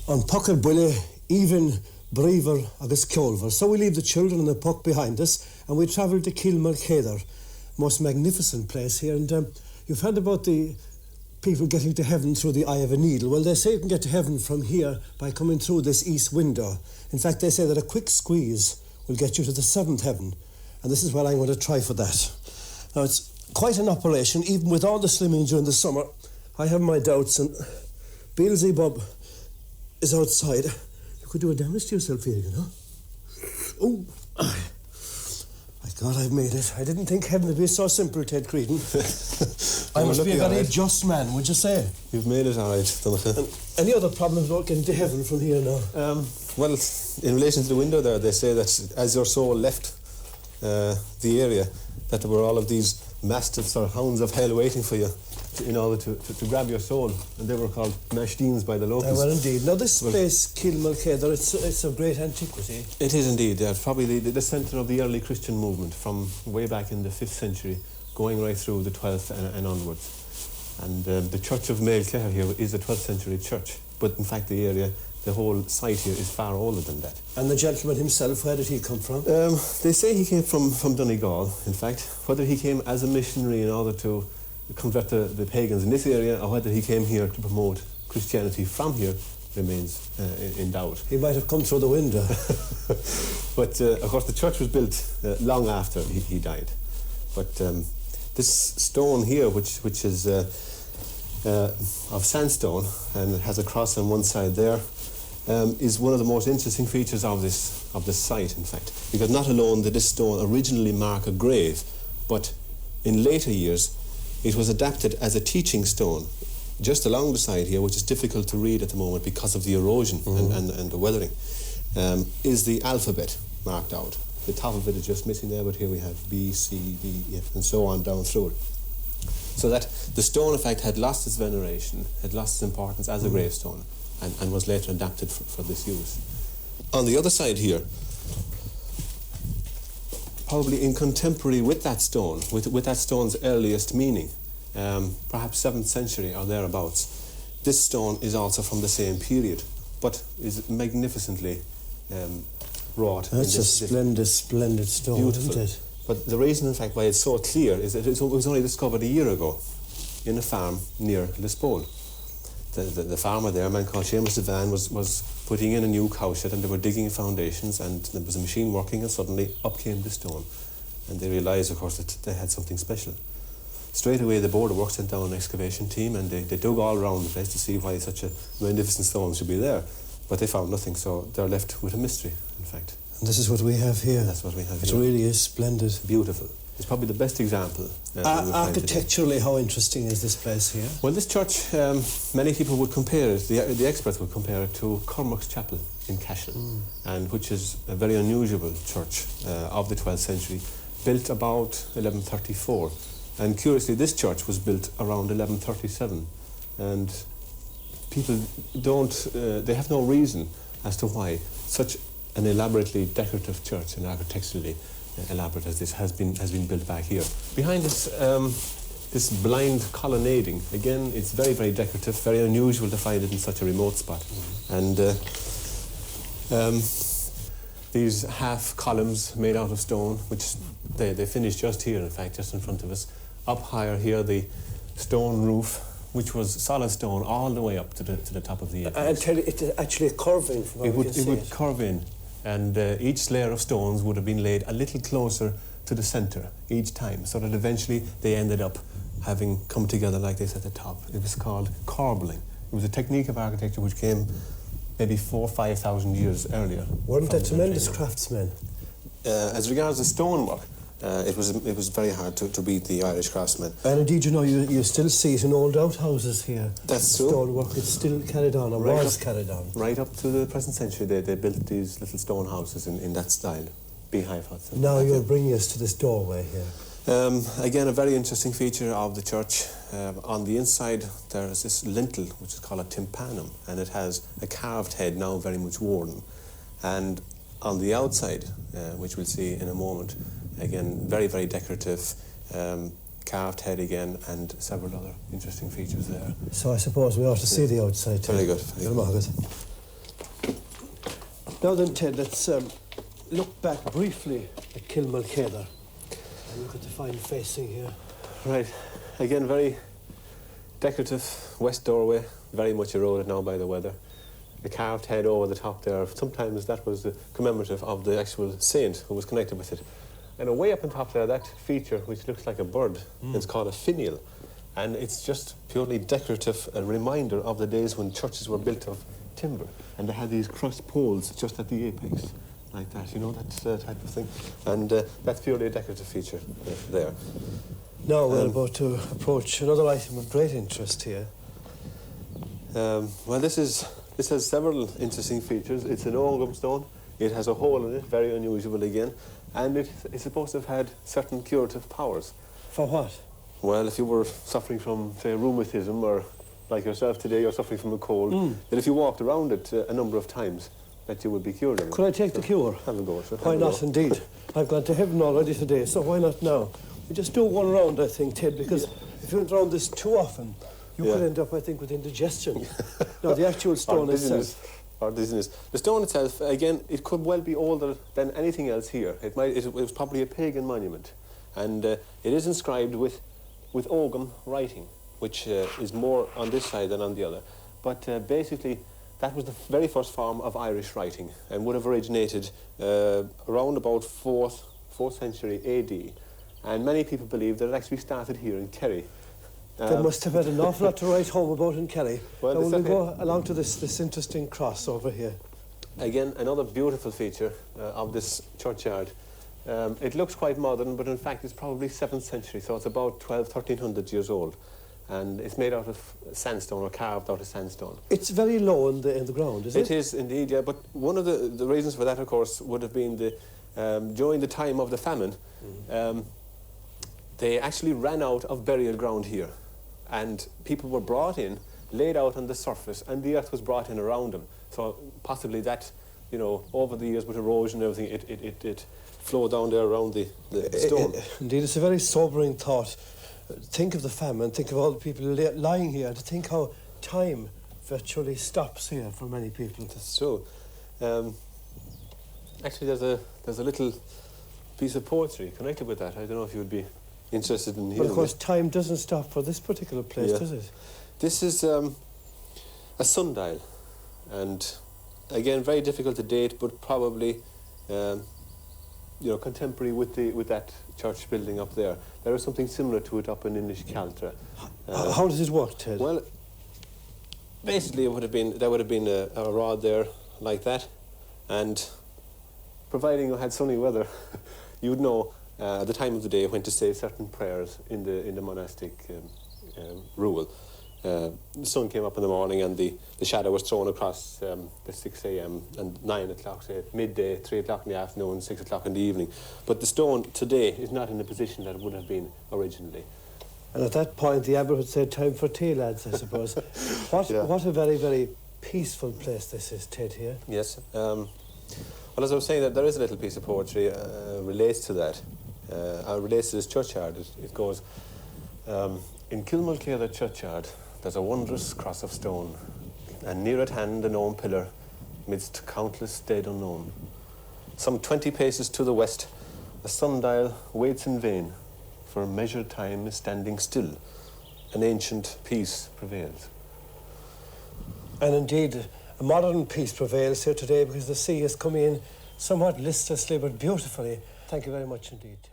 On Puckle Bulle, even Brever agus Kjolver. So we leave the children and the puck behind us and we travel to Kilmalkedar. Most magnificent place here. And you've heard about the people getting to heaven through the eye of a needle. Well, they say you can get to heaven from here by coming through this east window. In fact, they say that a quick squeeze will get you to the seventh heaven. And this is what I'm going to try for that. Now, it's quite an operation, even with all the slimming during the summer. I have my doubts, and Beelzebub is outside. You could do a damage to yourself here, you know. Oh, my God, I've made it. I didn't think heaven would be so simple, Ted Creedon. I must be a very just man, would you say? You've made it all right, Donncha. Any other problems about getting to heaven from here now? Well, in relation to the window there, they say that as your soul left the area, that there were all of these mastiffs or hounds of hell waiting for you in order to grab your soul, and they were called Mashdines by the locals. Well, indeed. Now, this place, Kilmalkedar, it's of great antiquity. It is indeed, yeah. It's probably the centre of the early Christian movement from way back in the 5th century, going right through the 12th and onwards. And the Church of Maolcethair here is a 12th century church, but in fact the area, the whole site here is far older than that. And the gentleman himself, where did he come from? They say he came from Donegal, in fact. Whether he came as a missionary in order to convert the pagans in this area, or whether he came here to promote Christianity from here, remains in doubt. He might have come through the window. But, of course, the church was built long after he died. But this stone here, which is of sandstone, and it has a cross on one side there, is one of the most interesting features of this site, in fact. Because not alone did this stone originally mark a grave, but in later years it was adapted as a teaching stone just along the side here, which is difficult to read at the moment because of the erosion and the weathering, is the alphabet marked out. The top of it is just missing there, but here we have B, C, D, E, F, and so on down through it. So that the stone, in fact, had lost its veneration, had lost its importance as a gravestone, and was later adapted for this use. On the other side here, probably in contemporary with that stone, with that stone's earliest meaning, perhaps 7th century or thereabouts, this stone is also from the same period, but is magnificently wrought. That's a splendid stone, beautiful. Isn't it? But the reason, in fact, why it's so clear is that it was only discovered a year ago in a farm near Lisbon. The farmer there, a man called Saint Maolcethair, was putting in a new cowshed, and they were digging foundations, and there was a machine working, and suddenly up came the stone. And they realised, of course, that they had something special. Straight away, the board of works sent down an excavation team, and they dug all around the place to see why such a magnificent stone should be there. But they found nothing, so they're left with a mystery, in fact. And this is what we have here. That's what we have here. It really is splendid. Beautiful. It's probably the best example. Architecturally, how interesting is this place here? Well, this church, many people would compare it, the experts would compare it to Cormac's Chapel in Cashel, and which is a very unusual church of the 12th century, built about 1134. And curiously, this church was built around 1137. And people they have no reason as to why such an elaborately decorative church and architecturally elaborate as this has been built back here. Behind this this blind colonnading, again, it's very, very decorative, very unusual to find it in such a remote spot. And these half columns made out of stone, which they finished just here, in fact, just in front of us. Up higher here, the stone roof, which was solid stone all the way up to the top of the entrance. And it's actually curving from what we can see. It would curve in, and each layer of stones would have been laid a little closer to the centre each time, so that eventually they ended up having come together like this at the top. It was called corbelling. It was a technique of architecture which came maybe 4,000 or 5,000 years earlier. Weren't they tremendous craftsmen? As regards the stonework, it was very hard to beat the Irish craftsmen. And indeed, you know, you still see it in old outhouses here. That's true. Stonework, it's still carried on, or was carried on. Right up to the present century, they built these little stone houses in that style, beehive huts. Now you're bringing us to this doorway here. Again, a very interesting feature of the church. On the inside, there is this lintel, which is called a tympanum, and it has a carved head, now very much worn. And on the outside, which we'll see in a moment, again, very, very decorative, carved head again, and several other interesting features there. So I suppose we ought to see the outside too. Very good. Kilmalkedar. Now then, Ted, let's look back briefly at Kilmalkedar and look at the fine facing here. Right. Again, very decorative west doorway, very much eroded now by the weather. The carved head over the top there, sometimes that was the commemorative of the actual saint who was connected with it. And away up on top there, that feature which looks like a bird, it's called a finial. And it's just purely decorative, a reminder of the days when churches were built of timber. And they had these cross poles just at the apex, like that, you know, that type of thing. And that's purely a decorative feature there. Now we're about to approach another item of great interest here. Well, this has several interesting features. It's an Ogham stone. It has a hole in it, very unusual again. And it's supposed to have had certain curative powers. For what? Well, if you were suffering from, say, rheumatism, or like yourself today, you're suffering from a cold, then if you walked around it a number of times, that you would be cured of it. Could I take the cure? Have a go, sir. Why not, indeed? I've gone to heaven already today, so why not now? We just do one round, I think, Ted, because if you went around this too often, you could end up, I think, with indigestion. No, the actual stone itself. Or dizziness. The stone itself, again, it could well be older than anything else here. It was probably a pagan monument. And it is inscribed with Ogham writing, which is more on this side than on the other. But basically, that was the very first form of Irish writing and would have originated around about 4th century AD. And many people believe that it actually started here in Kerry. They must have had an awful lot to write home about in Kerry. Well, now we'll go along to this interesting cross over here. Again, another beautiful feature of this churchyard. It looks quite modern, but in fact it's probably 7th century, so it's about 1300 years old. And it's made out of sandstone, or carved out of sandstone. It's very low in the ground, is it? It is indeed, yeah. But one of the reasons for that, of course, would have been during the time of the famine, they actually ran out of burial ground here. And people were brought in, laid out on the surface, and the earth was brought in around them. So possibly that, you know, over the years with erosion and everything, it flowed down there around the stone. Indeed, it's a very sobering thought. Think of the famine, think of all the people lying here, to think how time virtually stops here for many people. That's true. Actually, there's a little piece of poetry connected with that. I don't know if you would be interested in hearing. But of course, time doesn't stop for this particular place, does it? This is a sundial, and again, very difficult to date, but probably contemporary with that church building up there. There is something similar to it up in Kilmalkedar. How does it work, Ted? Well, basically, there would have been a rod there like that, and providing you had sunny weather, you'd know at the time of the day when to say certain prayers in the monastic rule. The sun came up in the morning and the shadow was thrown across the 6 a.m. and 9 o'clock, say midday, 3 o'clock in the afternoon, 6 o'clock in the evening. But the stone today is not in the position that it would have been originally. And at that point, the abbot would say, time for tea, lads, I suppose. What a very, very peaceful place this is, Ted, here. Yes. Well, as I was saying, that there is a little piece of poetry relates to that. Relates to this churchyard. It goes, in Kilmalkedar Churchyard, there's a wondrous cross of stone, and near at hand a known pillar, midst countless dead unknown. Some 20 paces to the west, a sundial waits in vain, for measured time is standing still, an ancient peace prevails. And indeed, a modern peace prevails here today because the sea has come in somewhat listlessly but beautifully. Thank you very much indeed, Ted.